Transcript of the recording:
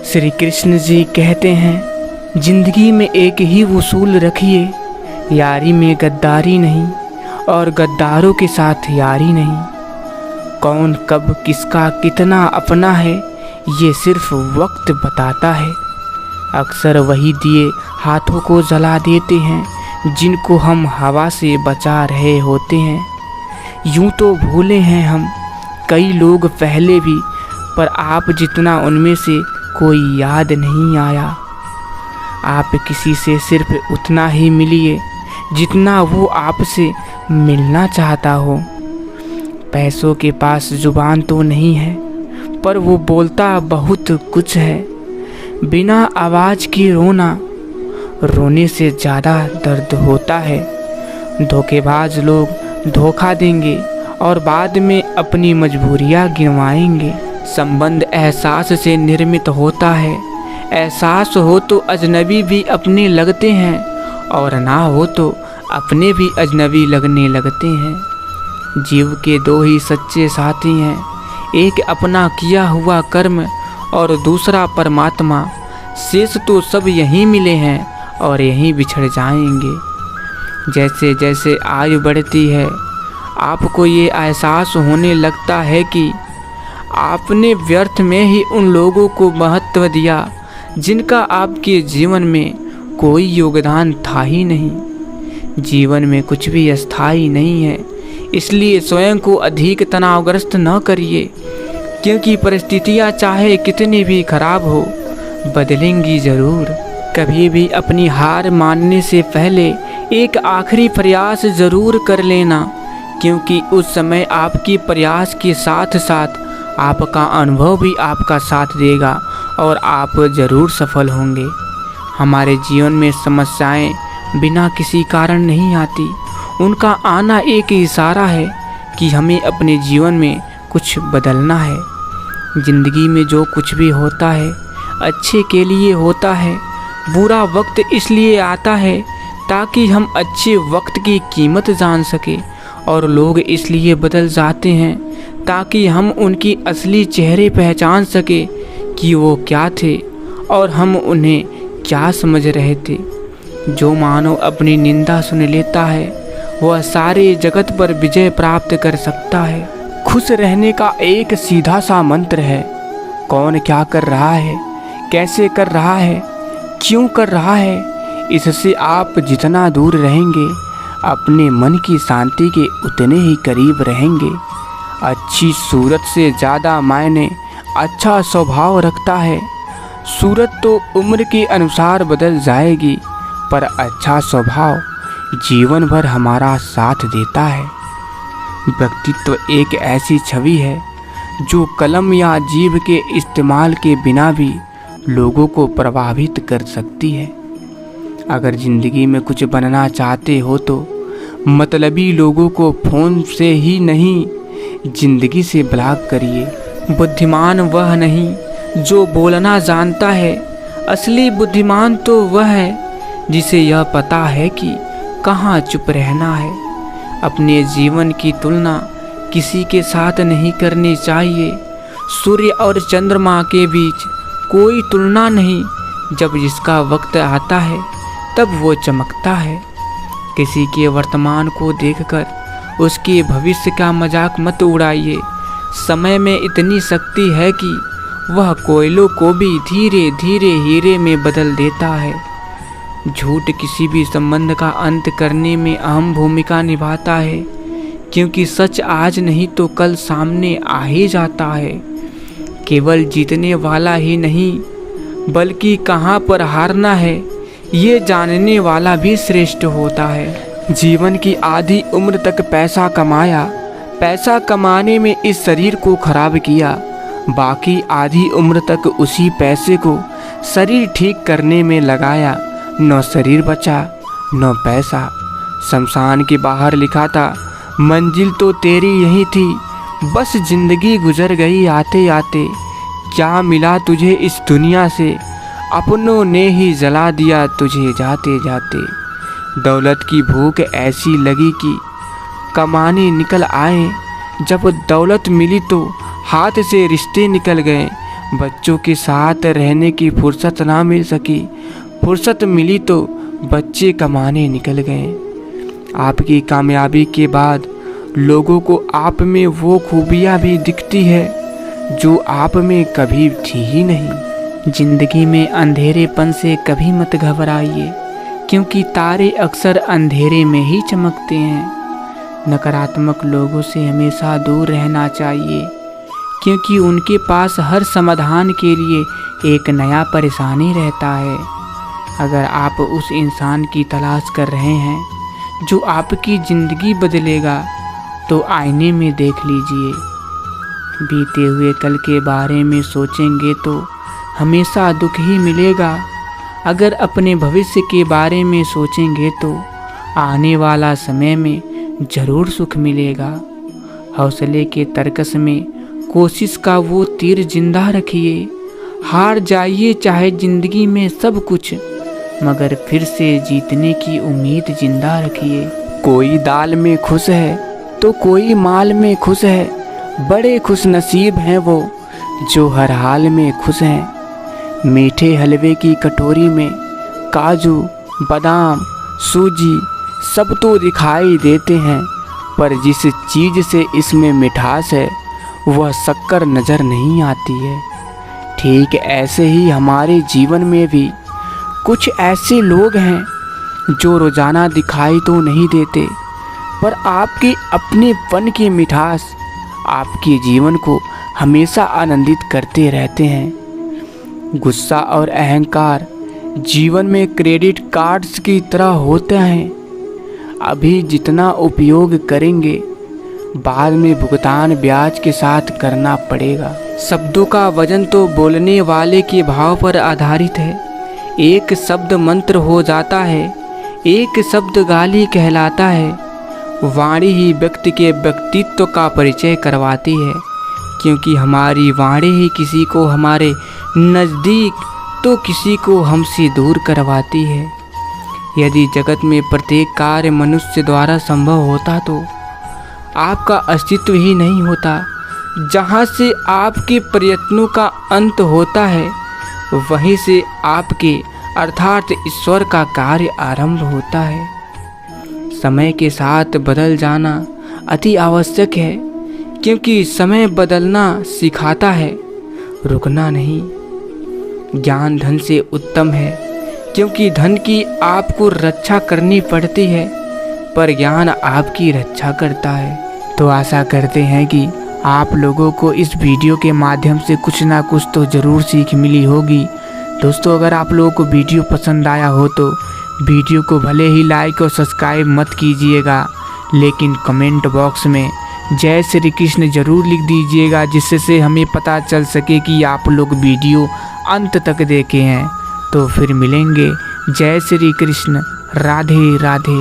श्री कृष्ण जी कहते हैं, जिंदगी में एक ही उसूल रखिए, यारी में गद्दारी नहीं और गद्दारों के साथ यारी नहीं। कौन कब किसका कितना अपना है, ये सिर्फ वक्त बताता है। अक्सर वही दिए हाथों को जला देते हैं जिनको हम हवा से बचा रहे होते हैं। यूं तो भूले हैं हम कई लोग पहले भी, पर आप जितना उनमें से कोई याद नहीं आया। आप किसी से सिर्फ उतना ही मिलिए जितना वो आपसे मिलना चाहता हो। पैसों के पास जुबान तो नहीं है, पर वो बोलता बहुत कुछ है। बिना आवाज़ के रोना, रोने से ज़्यादा दर्द होता है। धोखेबाज लोग धोखा देंगे और बाद में अपनी मजबूरियाँ गिनवाएंगे। संबंध एहसास से निर्मित होता है। एहसास हो तो अजनबी भी अपने लगते हैं, और ना हो तो अपने भी अजनबी लगने लगते हैं। जीव के दो ही सच्चे साथी हैं, एक अपना किया हुआ कर्म और दूसरा परमात्मा। शेष तो सब यहीं मिले हैं और यहीं बिछड़ जाएंगे। जैसे जैसे आयु बढ़ती है, आपको ये एहसास होने लगता है कि आपने व्यर्थ में ही उन लोगों को महत्व दिया जिनका आपके जीवन में कोई योगदान था ही नहीं। जीवन में कुछ भी अस्थायी नहीं है, इसलिए स्वयं को अधिक तनावग्रस्त न करिए, क्योंकि परिस्थितियाँ चाहे कितनी भी खराब हो, बदलेंगी ज़रूर। कभी भी अपनी हार मानने से पहले एक आखिरी प्रयास ज़रूर कर लेना, क्योंकि उस समय आपकी प्रयास के साथ साथ आपका अनुभव भी आपका साथ देगा और आप ज़रूर सफल होंगे। हमारे जीवन में समस्याएं बिना किसी कारण नहीं आती, उनका आना एक इशारा है कि हमें अपने जीवन में कुछ बदलना है। ज़िंदगी में जो कुछ भी होता है अच्छे के लिए होता है। बुरा वक्त इसलिए आता है ताकि हम अच्छे वक्त की कीमत जान सके, और लोग इसलिए बदल जाते हैं ताकि हम उनकी असली चेहरे पहचान सके कि वो क्या थे और हम उन्हें क्या समझ रहे थे। जो मानव अपनी निंदा सुन लेता है, वह सारे जगत पर विजय प्राप्त कर सकता है। खुश रहने का एक सीधा सा मंत्र है। कौन क्या कर रहा है, कैसे कर रहा है, क्यों कर रहा है, इससे आप जितना दूर रहेंगे, अपने मन की शांति के उतने ही करीब रहेंगे। अच्छी सूरत से ज़्यादा मायने अच्छा स्वभाव रखता है। सूरत तो उम्र के अनुसार बदल जाएगी, पर अच्छा स्वभाव जीवन भर हमारा साथ देता है। व्यक्तित्व एक ऐसी छवि है जो कलम या जीभ के इस्तेमाल के बिना भी लोगों को प्रभावित कर सकती है। अगर ज़िंदगी में कुछ बनना चाहते हो तो मतलबी लोगों को फ़ोन से ही नहीं, ज़िंदगी से ब्लॉक करिए। बुद्धिमान वह नहीं जो बोलना जानता है, असली बुद्धिमान तो वह है जिसे यह पता है कि कहाँ चुप रहना है। अपने जीवन की तुलना किसी के साथ नहीं करनी चाहिए। सूर्य और चंद्रमा के बीच कोई तुलना नहीं। जब जिसका वक्त आता है तब वो चमकता है। किसी के वर्तमान को देखकर उसके भविष्य का मजाक मत उड़ाइए। समय में इतनी शक्ति है कि वह कोयलों को भी धीरे धीरे हीरे में बदल देता है। झूठ किसी भी संबंध का अंत करने में अहम भूमिका निभाता है, क्योंकि सच आज नहीं तो कल सामने आ ही जाता है। केवल जीतने वाला ही नहीं, बल्कि कहाँ पर हारना है ये जानने वाला भी श्रेष्ठ होता है। जीवन की आधी उम्र तक पैसा कमाया, पैसा कमाने में इस शरीर को खराब किया, बाकी आधी उम्र तक उसी पैसे को शरीर ठीक करने में लगाया। न शरीर बचा न पैसा। शमशान के बाहर लिखा था, मंजिल तो तेरी यही थी, बस जिंदगी गुजर गई आते आते। क्या मिला तुझे इस दुनिया से, अपनों ने ही जला दिया तुझे जाते जाते। दौलत की भूख ऐसी लगी कि कमाने निकल आए, जब दौलत मिली तो हाथ से रिश्ते निकल गए। बच्चों के साथ रहने की फुर्सत ना मिल सकी। फुर्सत मिली तो बच्चे कमाने निकल गए। आपकी कामयाबी के बाद लोगों को आप में वो खूबियाँ भी दिखती है जो आप में कभी थी ही नहीं। जिंदगी में अंधेरेपन से कभी मत घबराइए, क्योंकि तारे अक्सर अंधेरे में ही चमकते हैं। नकारात्मक लोगों से हमेशा दूर रहना चाहिए, क्योंकि उनके पास हर समाधान के लिए एक नया परेशानी रहता है। अगर आप उस इंसान की तलाश कर रहे हैं जो आपकी ज़िंदगी बदलेगा, तो आईने में देख लीजिए। बीते हुए कल के बारे में सोचेंगे तो हमेशा दुख ही मिलेगा। अगर अपने भविष्य के बारे में सोचेंगे तो आने वाला समय में ज़रूर सुख मिलेगा। हौसले के तर्कस में कोशिश का वो तीर जिंदा रखिए। हार जाइए चाहे ज़िंदगी में सब कुछ, मगर फिर से जीतने की उम्मीद जिंदा रखिए। कोई दाल में खुश है तो कोई माल में खुश है। बड़े खुश नसीब हैं वो जो हर हाल में खुश हैं। मीठे हलवे की कटोरी में काजू, बादाम, सूजी सब तो दिखाई देते हैं, पर जिस चीज़ से इसमें मिठास है वह शक्कर नज़र नहीं आती है। ठीक ऐसे ही हमारे जीवन में भी कुछ ऐसे लोग हैं जो रोज़ाना दिखाई तो नहीं देते, पर आपके अपनेपन की मिठास आपके जीवन को हमेशा आनंदित करते रहते हैं। गुस्सा और अहंकार जीवन में क्रेडिट कार्ड्स की तरह होते हैं। अभी जितना उपयोग करेंगे, बाद में भुगतान ब्याज के साथ करना पड़ेगा। शब्दों का वजन तो बोलने वाले के भाव पर आधारित है। एक शब्द मंत्र हो जाता है, एक शब्द गाली कहलाता है। वाणी ही व्यक्ति के व्यक्तित्व का परिचय करवाती है, क्योंकि हमारी वाणी ही किसी को हमारे नज़दीक तो किसी को हमसे दूर करवाती है। यदि जगत में प्रत्येक कार्य मनुष्य द्वारा संभव होता तो आपका अस्तित्व ही नहीं होता। जहाँ से आपके प्रयत्नों का अंत होता है, वहीं से आपके अर्थात ईश्वर का कार्य आरंभ होता है। समय के साथ बदल जाना अति आवश्यक है, क्योंकि समय बदलना सिखाता है, रुकना नहीं। ज्ञान धन से उत्तम है, क्योंकि धन की आपको रक्षा करनी पड़ती है, पर ज्ञान आपकी रक्षा करता है। तो आशा करते हैं कि आप लोगों को इस वीडियो के माध्यम से कुछ ना कुछ तो ज़रूर सीख मिली होगी। दोस्तों, अगर आप लोगों को वीडियो पसंद आया हो तो वीडियो को भले ही लाइक और सब्सक्राइब मत कीजिएगा, लेकिन कमेंट बॉक्स में जय श्री कृष्ण ज़रूर लिख दीजिएगा, जिससे हमें पता चल सके कि आप लोग वीडियो अंत तक देखे हैं। तो फिर मिलेंगे। जय श्री कृष्ण। राधे राधे।